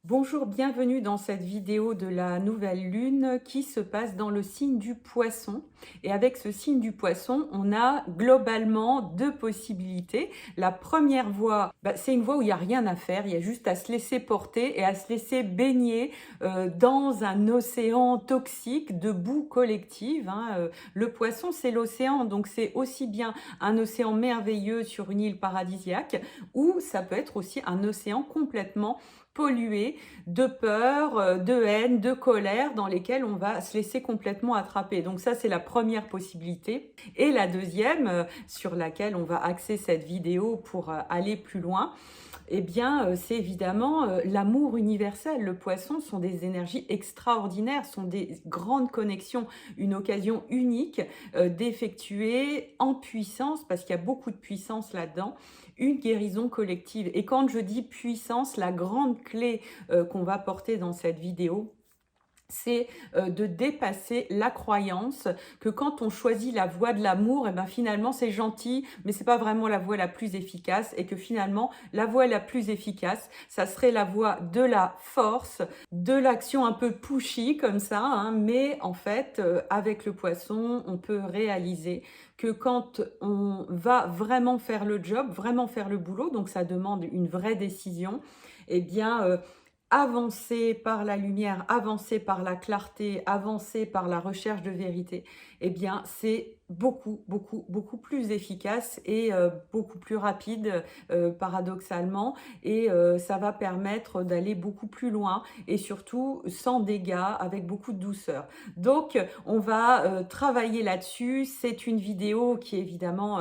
Bonjour, bienvenue dans cette vidéo de la nouvelle lune qui se passe dans le signe du poisson. Et avec ce signe du poisson, on a globalement deux possibilités. La première voie, c'est une voie où il n'y a rien à faire, il y a juste à se laisser porter et à se laisser baigner dans un océan toxique de boue collective. Le poisson, c'est l'océan, donc c'est aussi bien un océan merveilleux sur une île paradisiaque, ou ça peut être aussi un océan complètement pollué de peur, de haine, de colère dans lesquels on va se laisser complètement attraper. Donc ça, c'est la première possibilité. Et la deuxième, sur laquelle on va axer cette vidéo pour aller plus loin, eh bien, c'est évidemment l'amour universel. Le poisson sont des énergies extraordinaires, sont des grandes connexions, une occasion unique d'effectuer en puissance, parce qu'il y a beaucoup de puissance là-dedans, une guérison collective. Et quand je dis puissance, la grande clé qu'on va porter dans cette vidéo, c'est de dépasser la croyance que quand on choisit la voie de l'amour, et ben finalement c'est gentil, mais c'est pas vraiment la voie la plus efficace, et que finalement la voie la plus efficace, ça serait la voie de la force, de l'action un peu pushy comme ça, mais en fait avec le poisson, on peut réaliser que quand on va vraiment faire le job, vraiment faire le boulot, donc ça demande une vraie décision, eh bien avancer par la lumière, avancer par la clarté, avancer par la recherche de vérité, eh bien, c'est beaucoup plus efficace et beaucoup plus rapide, paradoxalement, et ça va permettre d'aller beaucoup plus loin et surtout sans dégâts, avec beaucoup de douceur. Donc, on va travailler là-dessus. C'est une vidéo qui est évidemment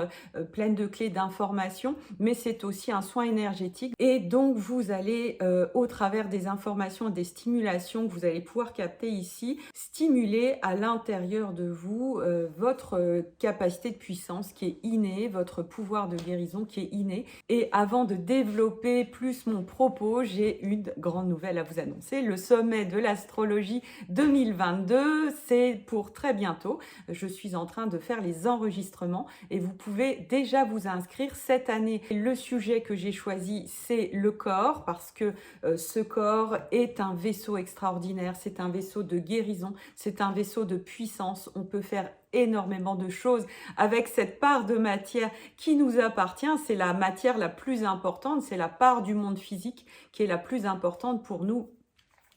pleine de clés d'informations, mais c'est aussi un soin énergétique. Et donc, vous allez, au travers des informations et des stimulations que vous allez pouvoir capter ici, stimuler à l'intérieur de vous votre capacité de puissance qui est innée, votre pouvoir de guérison qui est inné. Et avant de développer plus mon propos, j'ai une grande nouvelle à vous annoncer. Le sommet de l'astrologie 2022, c'est pour très bientôt. Je suis en train de faire les enregistrements et vous pouvez déjà vous inscrire cette année. Le sujet que j'ai choisi, c'est le corps, parce que ce corps est un vaisseau extraordinaire, c'est un vaisseau de guérison, c'est un vaisseau de puissance. On peut faire énormément de choses avec cette part de matière qui nous appartient. C'est la matière la plus importante, c'est la part du monde physique qui est la plus importante pour nous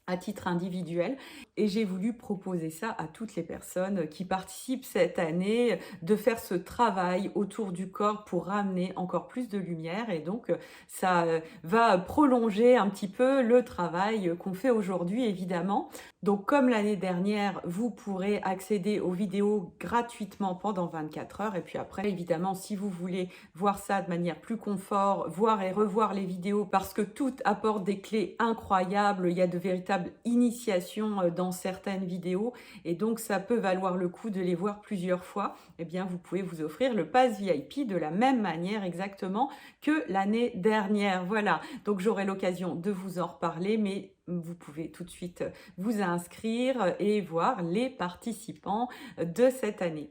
à titre individuel, et j'ai voulu proposer ça à toutes les personnes qui participent cette année, de faire ce travail autour du corps pour ramener encore plus de lumière, et donc ça va prolonger un petit peu le travail qu'on fait aujourd'hui, évidemment. Donc comme l'année dernière, vous pourrez accéder aux vidéos gratuitement pendant 24 heures, et puis après, évidemment, si vous voulez voir ça de manière plus confort, voir et revoir les vidéos, parce que tout apporte des clés incroyables, il y a de véritables initiations dans certaines vidéos, et donc ça peut valoir le coup de les voir plusieurs fois. Eh bien, vous pouvez vous offrir le pass VIP de la même manière exactement que l'année dernière. Voilà, donc j'aurai l'occasion de vous en reparler, mais vous pouvez tout de suite vous inscrire et voir les participants de cette année.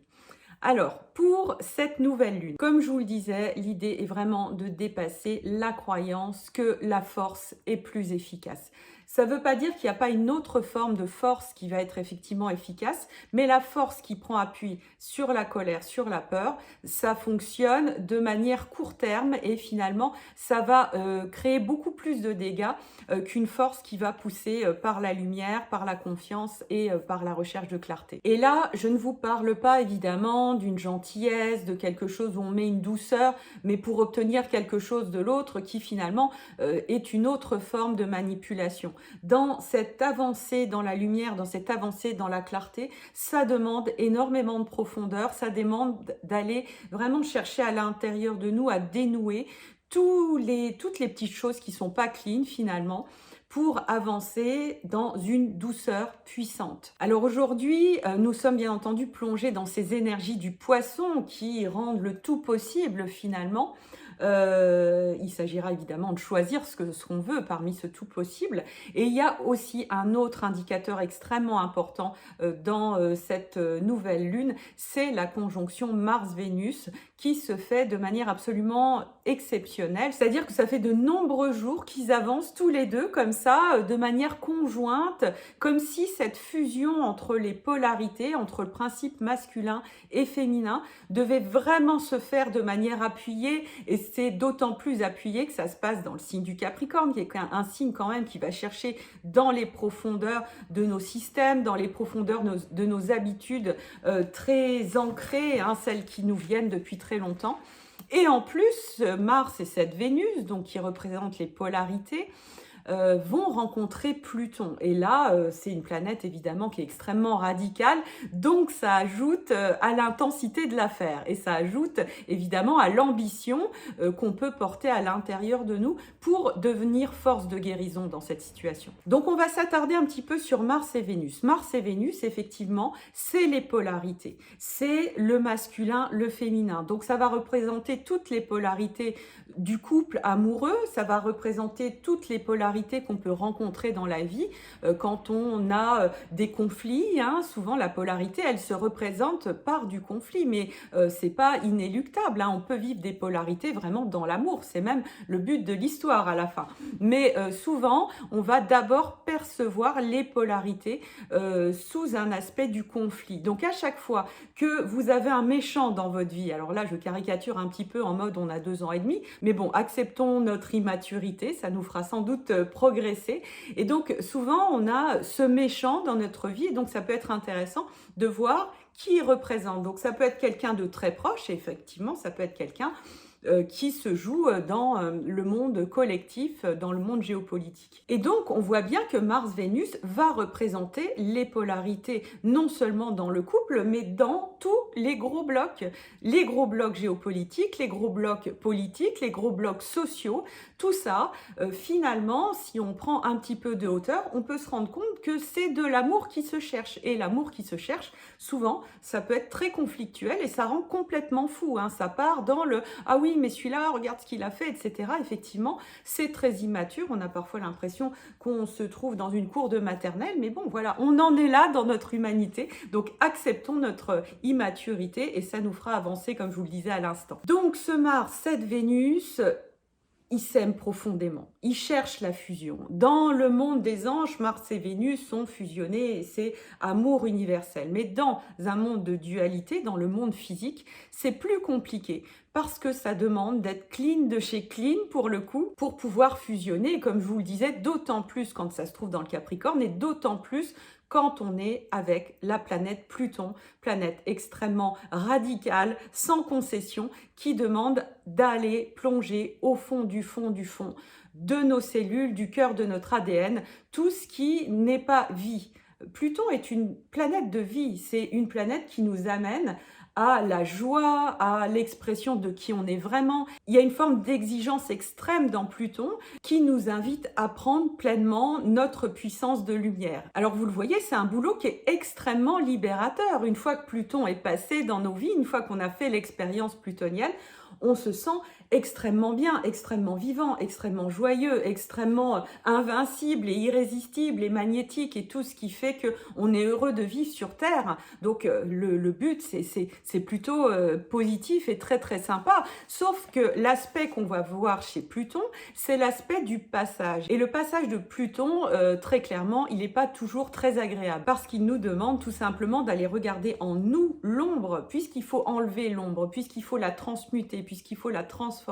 Alors, pour cette nouvelle lune, comme je vous le disais, l'idée est vraiment de dépasser la croyance que la force est plus efficace. Ça ne veut pas dire qu'il n'y a pas une autre forme de force qui va être effectivement efficace, mais la force qui prend appui sur la colère, sur la peur, ça fonctionne de manière court terme, et finalement, ça va créer beaucoup plus de dégâts qu'une force qui va pousser par la lumière, par la confiance et par la recherche de clarté. Et là, je ne vous parle pas évidemment d'une gentillesse, de quelque chose où on met une douceur, mais pour obtenir quelque chose de l'autre qui finalement est une autre forme de manipulation. Dans cette avancée dans la lumière, dans cette avancée dans la clarté, ça demande énormément de profondeur, ça demande d'aller vraiment chercher à l'intérieur de nous à dénouer toutes les petites choses qui sont pas clean finalement, pour avancer dans une douceur puissante. Alors aujourd'hui, nous sommes bien entendu plongés dans ces énergies du poisson qui rendent le tout possible finalement. Il s'agira évidemment de choisir ce qu'on veut parmi ce tout possible. Et il y a aussi un autre indicateur extrêmement important dans cette nouvelle lune, c'est la conjonction Mars-Vénus qui se fait de manière absolument exceptionnelle. C'est-à-dire que ça fait de nombreux jours qu'ils avancent tous les deux comme ça, de manière conjointe, comme si cette fusion entre les polarités, entre le principe masculin et féminin, devait vraiment se faire de manière appuyée. Et c'est d'autant plus appuyé que ça se passe dans le signe du Capricorne, qui est un signe quand même qui va chercher dans les profondeurs de nos systèmes, dans les profondeurs de nos habitudes très ancrées, hein, celles qui nous viennent depuis très longtemps. Et en plus, Mars et cette Vénus, donc qui représente les polarités, vont rencontrer Pluton. Et là, c'est une planète évidemment qui est extrêmement radicale, donc ça ajoute à l'intensité de l'affaire et ça ajoute évidemment à l'ambition qu'on peut porter à l'intérieur de nous pour devenir force de guérison dans cette situation. Donc on va s'attarder un petit peu sur Mars et Vénus. Mars et Vénus, effectivement, c'est les polarités, c'est le masculin, le féminin. Donc ça va représenter toutes les polarités du couple amoureux, ça va représenter toutes les polarités qu'on peut rencontrer dans la vie. Quand on a des conflits, hein, souvent la polarité, elle se représente par du conflit, mais c'est pas inéluctable, hein. On peut vivre des polarités vraiment dans l'amour, c'est même le but de l'histoire à la fin. Mais souvent, on va d'abord percevoir les polarités sous un aspect du conflit. Donc à chaque fois que vous avez un méchant dans votre vie, alors là je caricature un petit peu en mode on a 2 ans et demi, mais bon, acceptons notre immaturité, ça nous fera sans doute progresser. Et donc, souvent, on a ce méchant dans notre vie, et donc ça peut être intéressant de voir qui il représente. Donc, ça peut être quelqu'un de très proche, et effectivement, ça peut être quelqu'un qui se joue dans le monde collectif, dans le monde géopolitique. Et donc, on voit bien que Mars-Vénus va représenter les polarités, non seulement dans le couple, mais dans tous les gros blocs géopolitiques, les gros blocs politiques, les gros blocs sociaux. Tout ça, finalement, si on prend un petit peu de hauteur, on peut se rendre compte que c'est de l'amour qui se cherche. Et l'amour qui se cherche, souvent, ça peut être très conflictuel et ça rend complètement fou, hein. Ça part dans le « ah oui, mais celui-là, regarde ce qu'il a fait, etc. » Effectivement, c'est très immature. On a parfois l'impression qu'on se trouve dans une cour de maternelle. Mais bon, voilà, on en est là dans notre humanité. Donc, acceptons notre immaturité et ça nous fera avancer, comme je vous le disais à l'instant. Donc, ce Mars, cette Vénus, ils s'aiment profondément, ils cherchent la fusion. Dans le monde des anges, Mars et Vénus sont fusionnés et c'est amour universel. Mais dans un monde de dualité, dans le monde physique, c'est plus compliqué parce que ça demande d'être clean de chez clean pour le coup, pour pouvoir fusionner. Et comme je vous le disais, d'autant plus quand ça se trouve dans le Capricorne et d'autant plus quand on est avec la planète Pluton, planète extrêmement radicale, sans concession, qui demande d'aller plonger au fond de nos cellules, du cœur de notre ADN, tout ce qui n'est pas vie. Pluton est une planète de vie, c'est une planète qui nous amène à la joie, à l'expression de qui on est vraiment. Il y a une forme d'exigence extrême dans Pluton qui nous invite à prendre pleinement notre puissance de lumière. Alors vous le voyez, c'est un boulot qui est extrêmement libérateur. Une fois que Pluton est passé dans nos vies, une fois qu'on a fait l'expérience plutonienne, on se sent extrêmement bien, extrêmement vivant, extrêmement joyeux, extrêmement invincible et irrésistible et magnétique et tout ce qui fait qu'on est heureux de vivre sur Terre. Donc le but, c'est plutôt positif et très très sympa. Sauf que l'aspect qu'on va voir chez Pluton, c'est l'aspect du passage. Et le passage de Pluton, très clairement, il n'est pas toujours très agréable parce qu'il nous demande tout simplement d'aller regarder en nous l'ombre, puisqu'il faut enlever l'ombre, puisqu'il faut la transmuter, puisqu'il faut la transformer,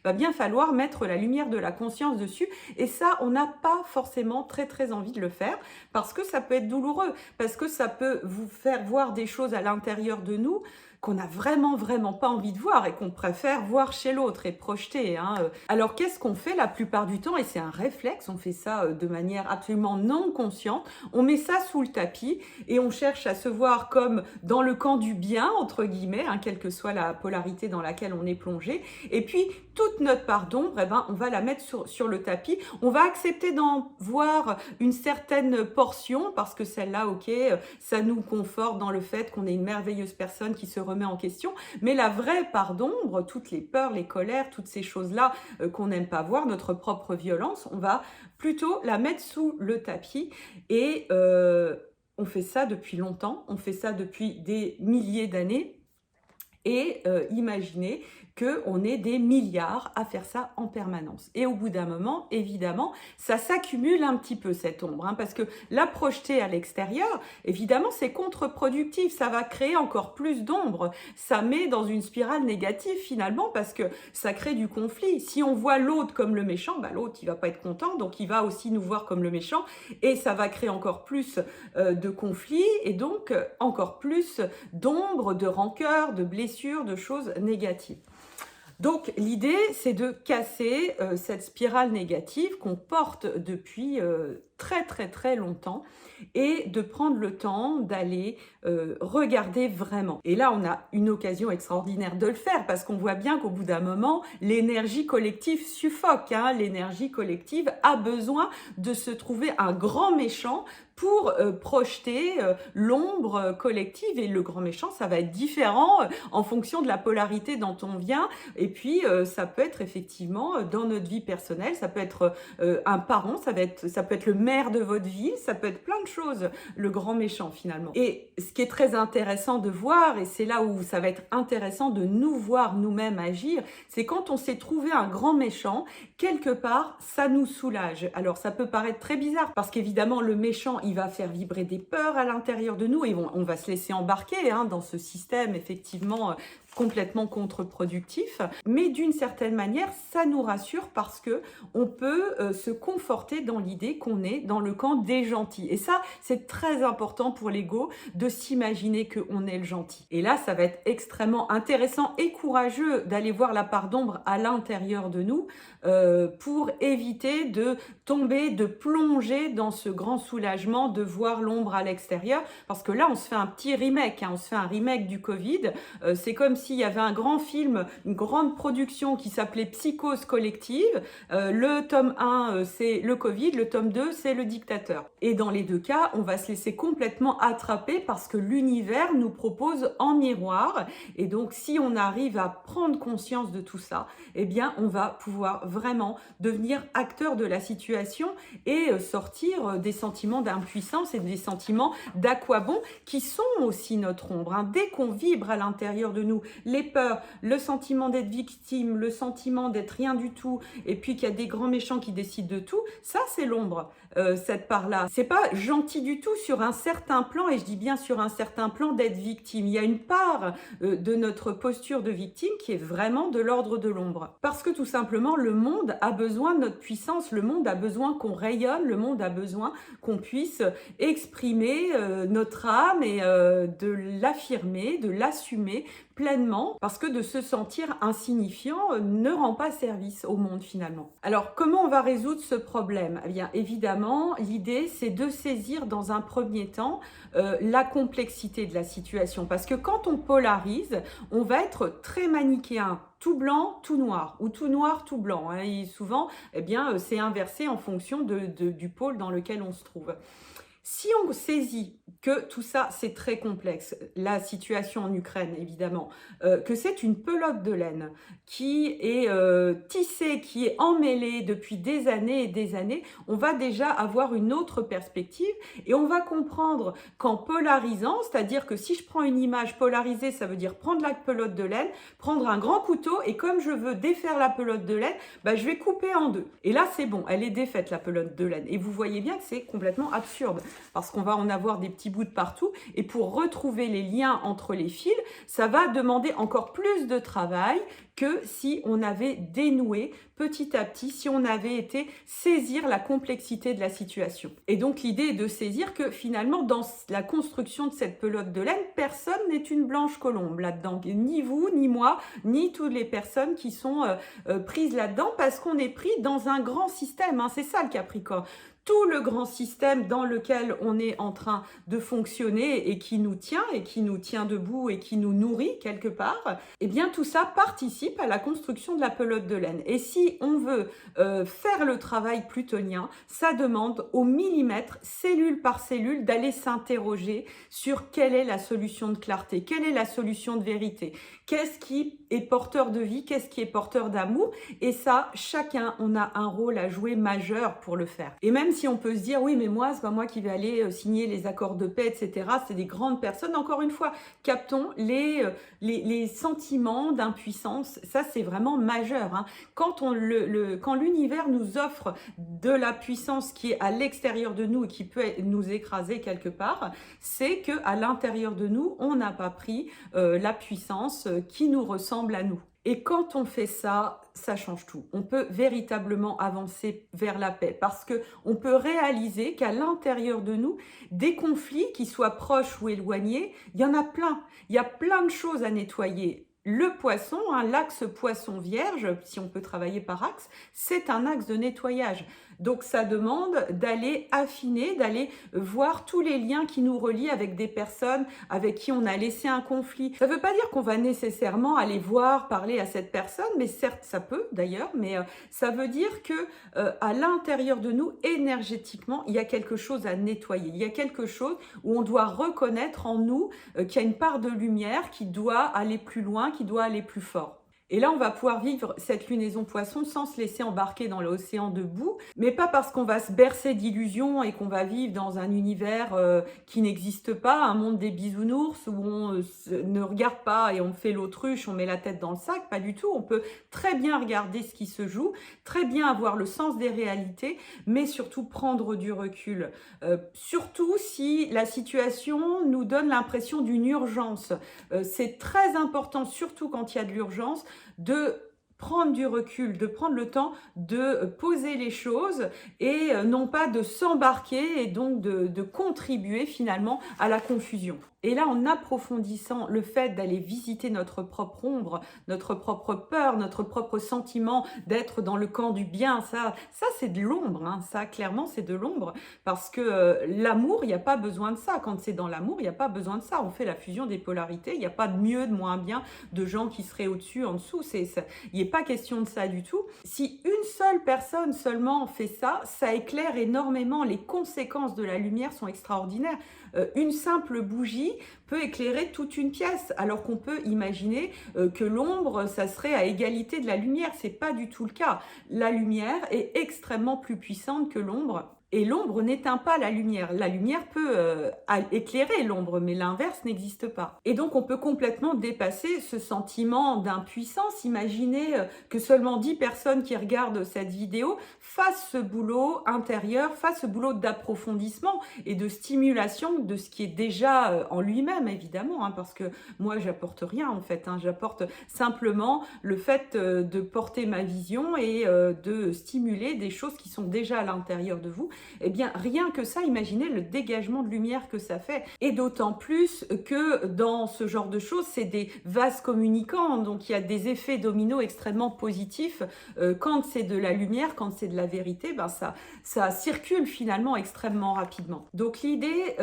va bien falloir mettre la lumière de la conscience dessus. Et ça, on n'a pas forcément très très envie de le faire parce que ça peut être douloureux, parce que ça peut vous faire voir des choses à l'intérieur de nous qu'on n'a vraiment pas envie de voir et qu'on préfère voir chez l'autre et projeter, hein. Alors qu'est-ce qu'on fait la plupart du temps? Et c'est un réflexe, on fait ça de manière absolument non consciente, on met ça sous le tapis et on cherche à se voir comme dans le camp du bien, entre guillemets, hein, quelle que soit la polarité dans laquelle on est plongé. Et puis toute notre part d'ombre, eh ben, on va la mettre sur le tapis, on va accepter d'en voir une certaine portion parce que celle-là, ok, ça nous conforte dans le fait qu'on est une merveilleuse personne qui se remet remet en question, mais la vraie part d'ombre, toutes les peurs, les colères, toutes ces choses-là qu'on n'aime pas voir, notre propre violence, on va plutôt la mettre sous le tapis et on fait ça depuis longtemps, on fait ça depuis des milliers d'années. Et imaginez qu'on ait des milliards à faire ça en permanence. Et au bout d'un moment, évidemment, ça s'accumule un petit peu cette ombre, hein, parce que la projeter à l'extérieur, évidemment, c'est contre-productif. Ça va créer encore plus d'ombre. Ça met dans une spirale négative finalement, parce que ça crée du conflit. Si on voit l'autre comme le méchant, bah, l'autre, il va pas être content, donc il va aussi nous voir comme le méchant, et ça va créer encore plus de conflits, et donc encore plus d'ombre, de rancœur, de blessures, de choses négatives. Donc l'idée, c'est de casser cette spirale négative qu'on porte depuis très longtemps et de prendre le temps d'aller regarder vraiment. Et là, on a une occasion extraordinaire de le faire parce qu'on voit bien qu'au bout d'un moment, l'énergie collective suffoque, hein. L'énergie collective a besoin de se trouver un grand méchant pour projeter l'ombre collective, et le grand méchant, ça va être différent en fonction de la polarité dont on vient, et puis ça peut être effectivement dans notre vie personnelle, ça peut être un parent, ça peut être le maire de votre ville, ça peut être plein de choses, le grand méchant finalement. Et ce qui est très intéressant de voir, et c'est là où ça va être intéressant de nous voir nous-mêmes agir, c'est quand on s'est trouvé un grand méchant, quelque part, ça nous soulage. Alors ça peut paraître très bizarre, parce qu'évidemment le méchant, il va faire vibrer des peurs à l'intérieur de nous et on va se laisser embarquer dans ce système effectivement complètement contre-productif, mais d'une certaine manière, ça nous rassure parce que on peut se conforter dans l'idée qu'on est dans le camp des gentils. Et ça, c'est très important pour l'ego de s'imaginer qu'on est le gentil. Et là, ça va être extrêmement intéressant et courageux d'aller voir la part d'ombre à l'intérieur de nous pour éviter de tomber, de plonger dans ce grand soulagement de voir l'ombre à l'extérieur, parce que là, on se fait un petit remake, on se fait un remake du Covid. C'est comme s'il y avait un grand film, une grande production qui s'appelait Psychose collective. Le tome 1, c'est le Covid, le tome 2, c'est le dictateur. Et dans les deux cas, on va se laisser complètement attraper parce que l'univers nous propose en miroir. Et donc, si on arrive à prendre conscience de tout ça, eh bien, on va pouvoir vraiment devenir acteur de la situation et sortir des sentiments d'impuissance et des sentiments d'à quoi bon qui sont aussi notre ombre. Dès qu'on vibre à l'intérieur de nous, les peurs, le sentiment d'être victime, le sentiment d'être rien du tout, et puis qu'il y a des grands méchants qui décident de tout, ça c'est l'ombre, cette part-là. C'est pas gentil du tout sur un certain plan, et je dis bien sur un certain plan, d'être victime. Il y a une part de notre posture de victime qui est vraiment de l'ordre de l'ombre. Parce que tout simplement, le monde a besoin de notre puissance, le monde a besoin qu'on rayonne, le monde a besoin qu'on puisse exprimer notre âme et de l'affirmer, de l'assumer pleinement, parce que de se sentir insignifiant ne rend pas service au monde finalement. Alors comment on va résoudre ce problème? Eh bien évidemment, l'idée c'est de saisir dans un premier temps la complexité de la situation, parce que quand on polarise, on va être très manichéen, tout blanc, tout noir, ou tout noir, tout blanc. Et souvent, eh bien, c'est inversé en fonction du pôle dans lequel on se trouve. Si on saisit que tout ça, c'est très complexe, la situation en Ukraine, évidemment, que c'est une pelote de laine qui est tissée, qui est emmêlée depuis des années et des années, on va déjà avoir une autre perspective et on va comprendre qu'en polarisant, c'est-à-dire que si je prends une image polarisée, ça veut dire prendre la pelote de laine, prendre un grand couteau et comme je veux défaire la pelote de laine, bah, je vais couper en deux. Et là, c'est bon, elle est défaite, la pelote de laine. Et vous voyez bien que c'est complètement absurde, parce qu'on va en avoir des petits bouts de partout, et pour retrouver les liens entre les fils, ça va demander encore plus de travail que si on avait dénoué petit à petit, si on avait été saisir la complexité de la situation. Et donc l'idée est de saisir que finalement dans la construction de cette pelote de laine, personne n'est une blanche colombe là-dedans, ni vous, ni moi, ni toutes les personnes qui sont prises là-dedans, parce qu'on est pris dans un grand système, c'est ça le Capricorne. tout le grand système dans lequel on est en train de fonctionner et qui nous tient debout et qui nous nourrit quelque part, eh bien tout ça participe à la construction de la pelote de laine. Et si on veut faire le travail plutonien, ça demande au millimètre, cellule par cellule, d'aller s'interroger sur quelle est la solution de clarté, quelle est la solution de vérité, qu'est-ce qui est porteur de vie, qu'est-ce qui est porteur d'amour. Et ça, chacun, on a un rôle à jouer majeur pour le faire. Et même si on peut se dire, oui, mais moi, c'est pas moi qui vais aller signer les accords de paix, etc. C'est des grandes personnes. Encore une fois, captons les sentiments d'impuissance. Ça, c'est vraiment majeur, hein. Quand l'univers nous offre de la puissance qui est à l'extérieur de nous et qui peut nous écraser quelque part, c'est qu'à l'intérieur de nous, on n'a pas pris la puissance qui nous ressemble à nous. Et quand on fait ça, ça change tout. On peut véritablement avancer vers la paix parce qu'on peut réaliser qu'à l'intérieur de nous, des conflits, qui soient proches ou éloignés, il y en a plein. Il y a plein de choses à nettoyer. Le poisson, l'axe poisson vierge, si on peut travailler par axe, c'est un axe de nettoyage. Donc ça demande d'aller affiner, d'aller voir tous les liens qui nous relient avec des personnes avec qui on a laissé un conflit. Ça ne veut pas dire qu'on va nécessairement aller voir, parler à cette personne, mais certes ça peut d'ailleurs, mais ça veut dire que à l'intérieur de nous, énergétiquement, il y a quelque chose à nettoyer. Il y a quelque chose où on doit reconnaître en nous qu'il y a une part de lumière qui doit aller plus loin, qui doit aller plus fort. Et là, on va pouvoir vivre cette lunaison poisson sans se laisser embarquer dans l'océan de boue, mais pas parce qu'on va se bercer d'illusions et qu'on va vivre dans un univers qui n'existe pas, un monde des bisounours où on ne regarde pas et on fait l'autruche, on met la tête dans le sac, pas du tout. On peut très bien regarder ce qui se joue, très bien avoir le sens des réalités, mais surtout prendre du recul. Surtout si la situation nous donne l'impression d'une urgence. C'est très important, surtout quand il y a de l'urgence, de prendre du recul, de prendre le temps de poser les choses et non pas de s'embarquer et donc de contribuer finalement à la confusion. Et là, en approfondissant le fait d'aller visiter notre propre ombre, notre propre peur, notre propre sentiment d'être dans le camp du bien, ça c'est de l'ombre, hein. Ça clairement c'est de l'ombre parce que l'amour, il n'y a pas besoin de ça. Quand c'est dans l'amour, il n'y a pas besoin de ça. On fait la fusion des polarités, il n'y a pas de mieux, de moins bien, de gens qui seraient au-dessus, en dessous. Il n'est pas question de ça du tout. Si une seule personne seulement fait ça, ça éclaire énormément. Les conséquences de la lumière sont extraordinaires. Une simple bougie peut éclairer toute une pièce, alors qu'on peut imaginer que l'ombre, ça serait à égalité de la lumière. C'est pas du tout le cas. La lumière est extrêmement plus puissante que l'ombre. Et l'ombre n'éteint pas la lumière. La lumière peut éclairer l'ombre, mais l'inverse n'existe pas. Et donc, on peut complètement dépasser ce sentiment d'impuissance. Imaginez que seulement 10 personnes qui regardent cette vidéo fassent ce boulot intérieur, fassent ce boulot d'approfondissement et de stimulation de ce qui est déjà en lui-même, évidemment, hein, parce que moi, j'apporte rien, en fait. Hein, j'apporte simplement le fait de porter ma vision et de stimuler des choses qui sont déjà à l'intérieur de vous. Eh bien, rien que ça, imaginez le dégagement de lumière que ça fait. Et d'autant plus que dans ce genre de choses, c'est des vases communicants. Donc, il y a des effets dominos extrêmement positifs. Quand c'est de la lumière, quand c'est de la vérité, ben ça circule finalement extrêmement rapidement. Donc, l'idée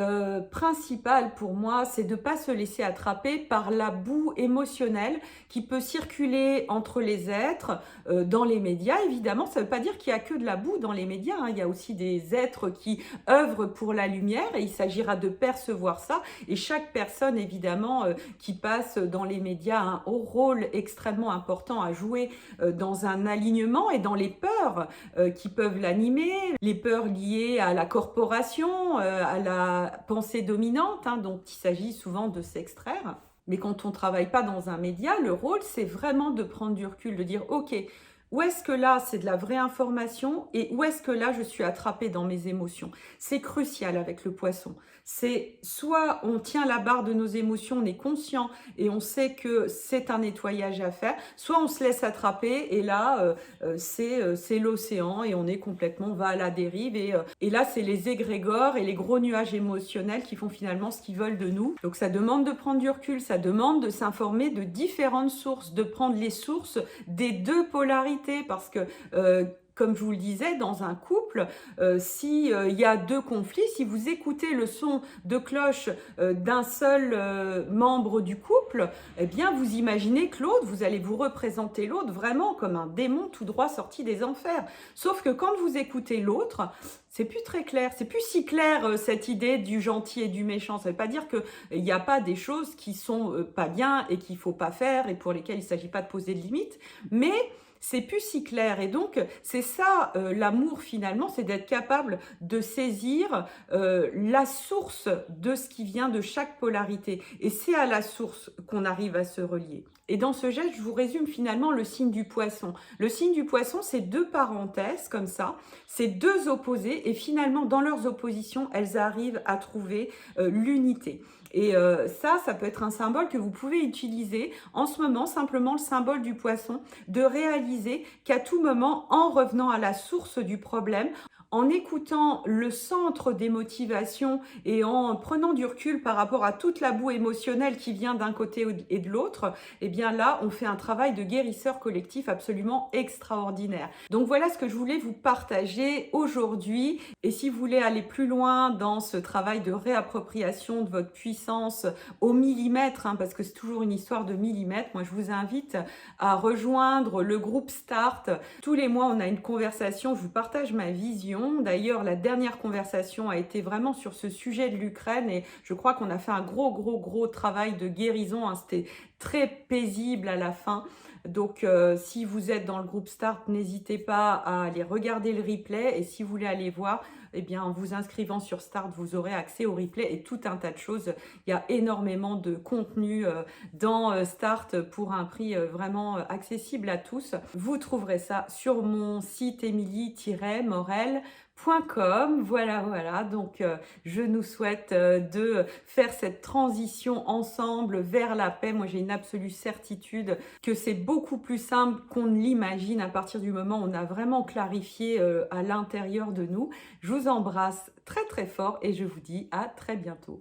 principale pour moi, c'est de ne pas se laisser attraper par la boue émotionnelle qui peut circuler entre les êtres, dans les médias, évidemment. Ça ne veut pas dire qu'il n'y a que de la boue dans les médias, hein. Il y a aussi des êtres qui œuvrent pour la lumière et il s'agira de percevoir ça. Et chaque personne, évidemment, qui passe dans les médias a un rôle extrêmement important à jouer dans un alignement et dans les peurs qui peuvent l'animer, les peurs liées à la corporation, à la pensée dominante, hein, dont il s'agit souvent de s'extraire. Mais quand on ne travaille pas dans un média, le rôle, c'est vraiment de prendre du recul, de dire « Ok, où est-ce que là, c'est de la vraie information et où est-ce que là, je suis attrapée dans mes émotions ?» C'est crucial avec le poisson. C'est soit on tient la barre de nos émotions, on est conscient et on sait que c'est un nettoyage à faire, soit on se laisse attraper et là, c'est l'océan et on est complètement, on va à la dérive et là, c'est les égrégores et les gros nuages émotionnels qui font finalement ce qu'ils veulent de nous. Donc, ça demande de prendre du recul, ça demande de s'informer de différentes sources, de prendre les sources des deux polarités parce que comme je vous le disais, dans un couple, si, il y a 2 conflits, si vous écoutez le son de cloche, d'un seul, membre du couple, eh bien, vous imaginez que l'autre, vous allez vous représenter l'autre vraiment comme un démon tout droit sorti des enfers. Sauf que quand vous écoutez l'autre, c'est plus très clair. C'est plus si clair, cette idée du gentil et du méchant. Ça veut pas dire qu'il n'y a pas des choses qui sont, pas bien et qu'il faut pas faire et pour lesquelles il s'agit pas de poser de limites, mais c'est plus si clair. Et donc, c'est ça, l'amour finalement, c'est d'être capable de saisir la source de ce qui vient de chaque polarité. Et c'est à la source qu'on arrive à se relier. Et dans ce geste, je vous résume finalement le signe du poisson. Le signe du poisson, c'est 2 parenthèses comme ça, c'est 2 opposés et finalement, dans leurs oppositions, elles arrivent à trouver l'unité. Et ça peut être un symbole que vous pouvez utiliser en ce moment, simplement le symbole du poisson, de réaliser qu'à tout moment, en revenant à la source du problème, en écoutant le centre des motivations et en prenant du recul par rapport à toute la boue émotionnelle qui vient d'un côté et de l'autre, eh bien là, on fait un travail de guérisseur collectif absolument extraordinaire. Donc voilà ce que je voulais vous partager aujourd'hui. Et si vous voulez aller plus loin dans ce travail de réappropriation de votre puissance au millimètre, parce que c'est toujours une histoire de millimètre, moi je vous invite à rejoindre le groupe Start. Tous les mois, on a une conversation, je vous partage ma vision. D'ailleurs, la dernière conversation a été vraiment sur ce sujet de l'Ukraine et je crois qu'on a fait un gros travail de guérison. C'était très paisible à la fin. Donc, si vous êtes dans le groupe Start, n'hésitez pas à aller regarder le replay. Et si vous voulez aller voir, eh bien, en vous inscrivant sur Start, vous aurez accès au replay et tout un tas de choses. Il y a énormément de contenu dans Start pour un prix vraiment accessible à tous. Vous trouverez ça sur mon site emilie-morel.com. Voilà. Donc, je nous souhaite de faire cette transition ensemble vers la paix. Moi, j'ai une absolue certitude que c'est beaucoup plus simple qu'on ne l'imagine à partir du moment où on a vraiment clarifié à l'intérieur de nous. Je vous embrasse très fort et je vous dis à très bientôt.